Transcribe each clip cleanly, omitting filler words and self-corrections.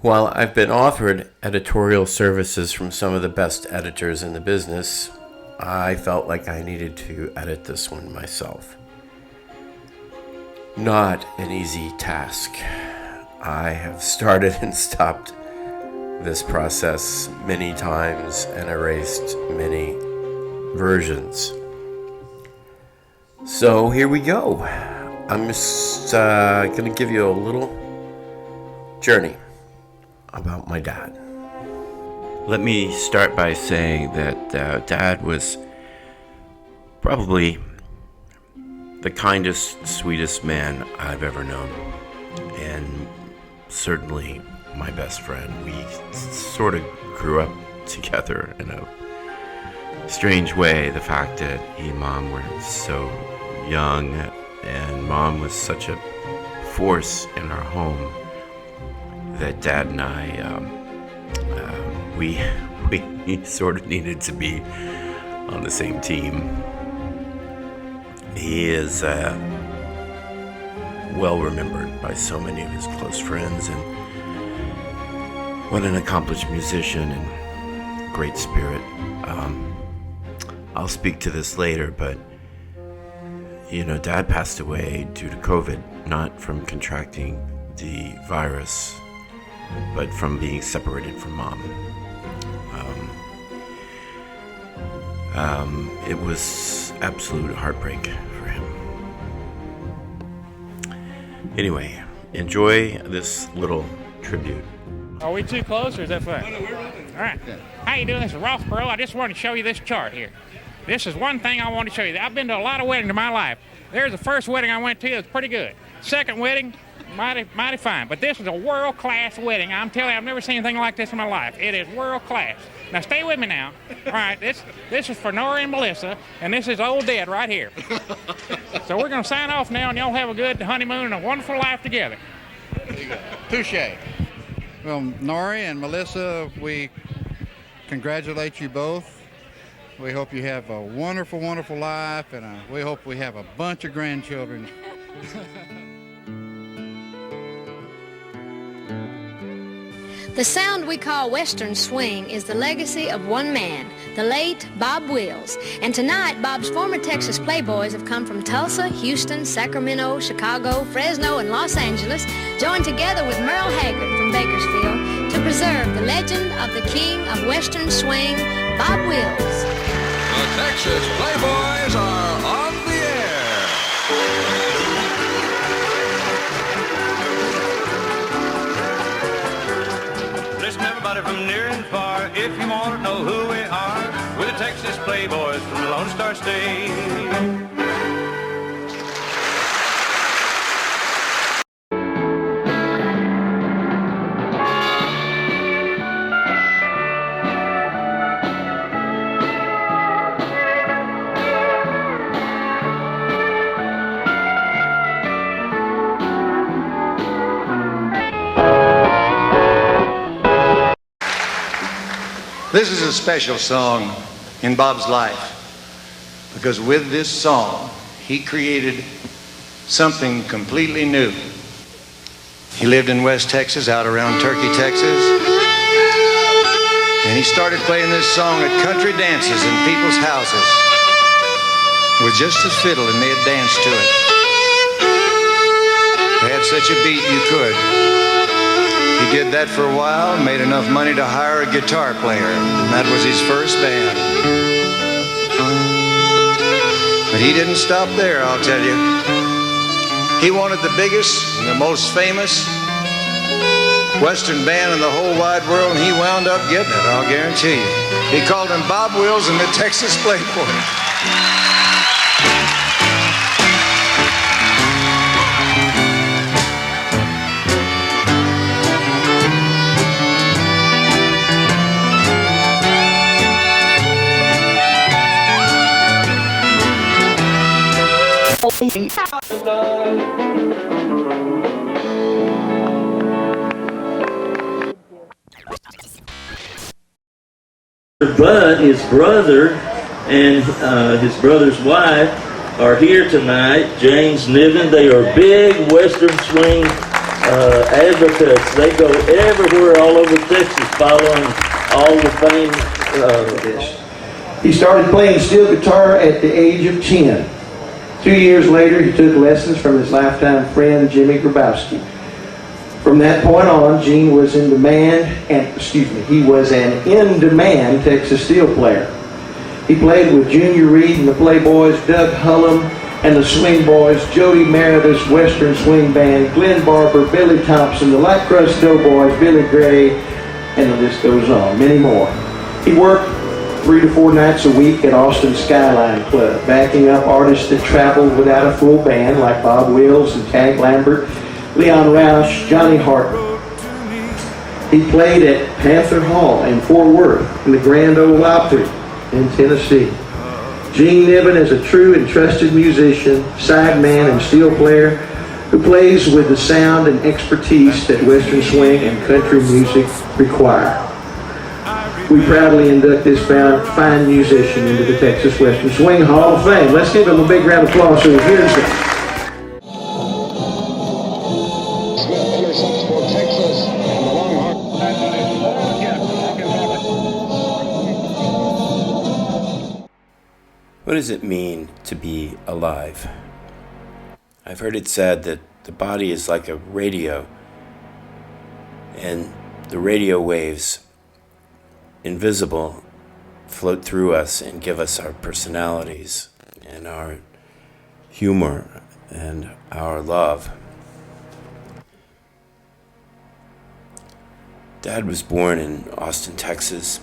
While I've been offered editorial services from some of the best editors in the business, I felt like I needed to edit this one myself. Not an easy task. I have started and stopped this process many times and erased many versions. So here we go. I'm just going to give you a little journey about my dad. Let me start by saying that Dad was probably the kindest, sweetest man I've ever known, and certainly my best friend. We sort of grew up together in a strange way. The fact that he and Mom were so young, and Mom was such a force in our home, that Dad and I, we sort of needed to be on the same team. He is well remembered by so many of his close friends, and what an accomplished musician and great spirit. I'll speak to this later, but Dad passed away due to COVID, not from contracting the virus, but from being separated from Mom. It was absolute heartbreak for him. Anyway, enjoy this little tribute. Are we too close, or is that fine? No, we're rolling. All right. How you doing? This is Ross Perot. I just wanted to show you this chart here. This is one thing I want to show you. I've been to a lot of weddings in my life. There's the first wedding I went to. It was pretty good. Second wedding, mighty fine. But this is a world-class wedding. I'm telling you, I've never seen anything like this in my life. It is world-class. Now, stay with me now. All right, this is for Nora and Melissa, and this is old Dad right here. So we're going to sign off now, and y'all have a good honeymoon and a wonderful life together. There you go. Touche. Well, Nora and Melissa, we congratulate you both. We hope you have a wonderful, wonderful life, and we hope we have a bunch of grandchildren. The sound we call Western swing is the legacy of one man, the late Bob Wills. And tonight, Bob's former Texas Playboys have come from Tulsa, Houston, Sacramento, Chicago, Fresno, and Los Angeles, joined together with Merle Haggard from Bakersfield to preserve the legend of the king of Western swing, Bob Wills. The Texas Playboys are on the air. Listen, everybody from near and far, if you want to know who we are, we're the Texas Playboys from the Lone Star State. This is a special song in Bob's life because with this song, he created something completely new. He lived in West Texas, out around Turkey, Texas, and he started playing this song at country dances in people's houses with just his fiddle, and they'd dance to it. They had such a beat you could. He did that for a while, made enough money to hire a guitar player. That was his first band. But he didn't stop there, I'll tell you. He wanted the biggest and the most famous Western band in the whole wide world, and he wound up getting it, I'll guarantee you. He called them Bob Wills and the Texas Playboys. Bud, his brother, and his brother's wife are here tonight. James Niven. They are big Western swing advocates. They go everywhere all over Texas following all the fame. He started playing steel guitar at the age of 10. 2 years later, he took lessons from his lifetime friend, Jimmy Grabowski. From that point on, Gene was he was an in-demand Texas steel player. He played with Junior Reed and the Playboys, Doug Hullum and the Swing Boys, Jody Meredith's Western Swing Band, Glenn Barber, Billy Thompson, the Light Crust Doughboys, Billy Gray, and the list goes on, many more. He worked 3 to 4 nights a week at Austin Skyline Club, backing up artists that traveled without a full band like Bob Wills and Tank Lambert, Leon Roush, Johnny Hartman. He played at Panther Hall in Fort Worth and the Grand Ole Opry in Tennessee. Gene Niven is a true and trusted musician, sideman, and steel player who plays with the sound and expertise that Western swing and country music require. We proudly induct this fine musician into the Texas Western Swing Hall of Fame. Let's give him a big round of applause who is here tonight. What does it mean to be alive? I've heard it said that the body is like a radio, and the radio waves, invisible, float through us and give us our personalities and our humor and our love. Dad was born in Austin, Texas,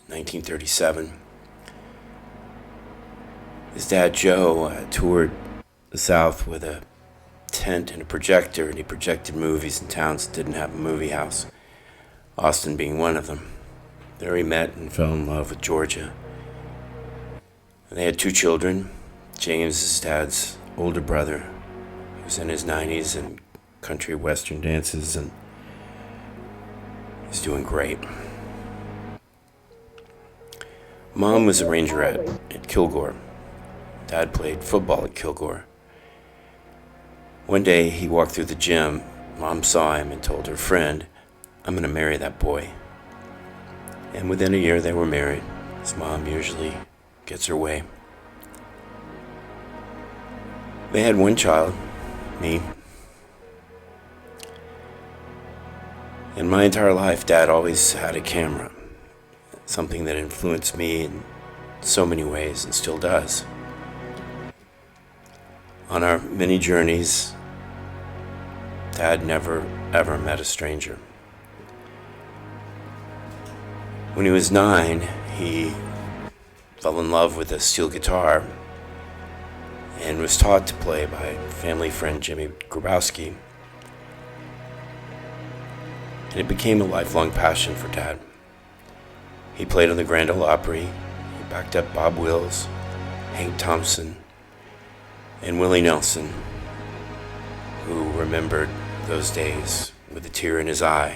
in 1937. His dad, Joe, toured the South with a tent and a projector, and he projected movies in towns that didn't have a movie house, Austin being one of them. There he met and fell in love with Georgia. And they had 2 children. James, his dad's older brother, who was in his 90s and country western dances, and he's doing great. Mom was a rangerette at Kilgore. Dad played football at Kilgore. One day he walked through the gym. Mom saw him and told her friend, "I'm going to marry that boy." And within a year they were married, as Mom usually gets her way. They had 1 child, me. In my entire life, Dad always had a camera, something that influenced me in so many ways and still does. On our many journeys, Dad never, ever met a stranger. When he was 9, he fell in love with a steel guitar and was taught to play by family friend Jimmy Grabowski. And it became a lifelong passion for Dad. He played on the Grand Ole Opry. He backed up Bob Wills, Hank Thompson, and Willie Nelson, who remembered those days with a tear in his eye.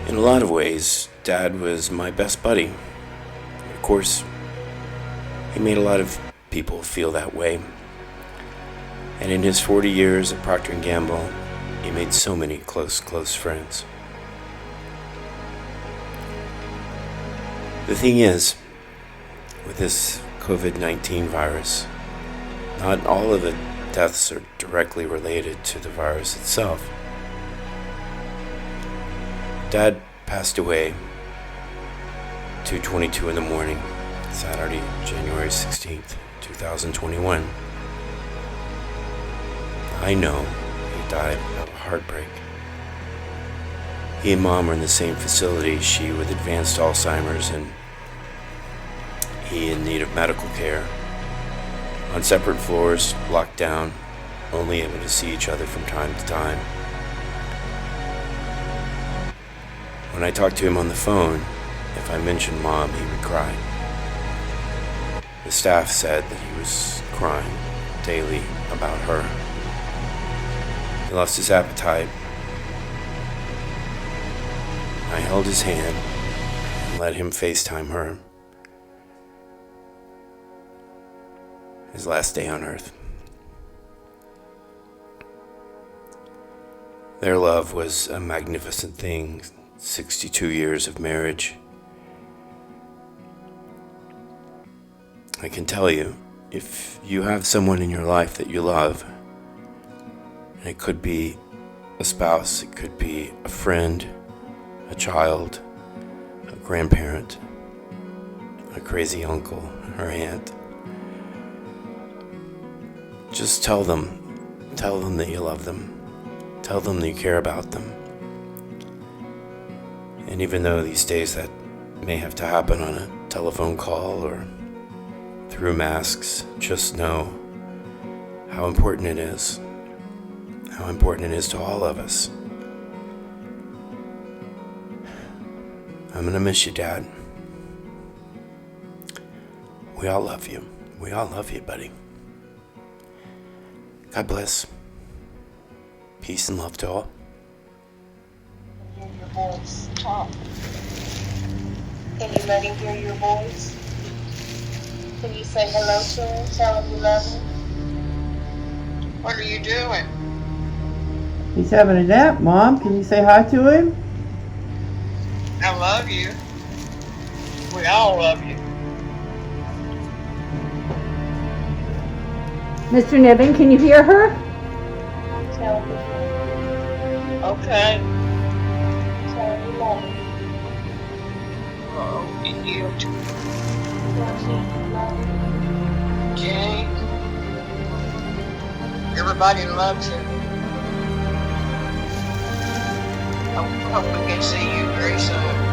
In a lot of ways, Dad was my best buddy. Of course, he made a lot of people feel that way. And in his 40 years at Procter & Gamble, he made so many close friends. The thing is, with this COVID-19 virus, not all of it deaths are directly related to the virus itself. Dad passed away 2:22 in the morning, Saturday, January 16th, 2021. I know he died of heartbreak. He and Mom were in the same facility, she with advanced Alzheimer's and he in need of medical care. On separate floors, locked down, only able to see each other from time to time. When I talked to him on the phone, if I mentioned Mom, he would cry. The staff said that he was crying daily about her. He lost his appetite. I held his hand and let him FaceTime her. His last day on earth. Their love was a magnificent thing, 62 years of marriage. I can tell you, if you have someone in your life that you love, and it could be a spouse, it could be a friend, a child, a grandparent, a crazy uncle or aunt, just tell them that you love them. Tell them that you care about them. And even though these days that may have to happen on a telephone call or through masks, just know how important it is. How important it is to all of us. I'm gonna miss you, Dad. We all love you. We all love you, buddy. God bless. Peace and love to all. Hear your voice talk. Can you let him hear your voice? Can you say hello to him? Tell him you love him? What are you doing? He's having a nap, Mom. Can you say hi to him? I love you. We all love you. Mr. Niven, can you hear her? Tell me. Okay. Tell me love him. Oh, and you too. Jane. Everybody loves him. Hope we can see you very soon.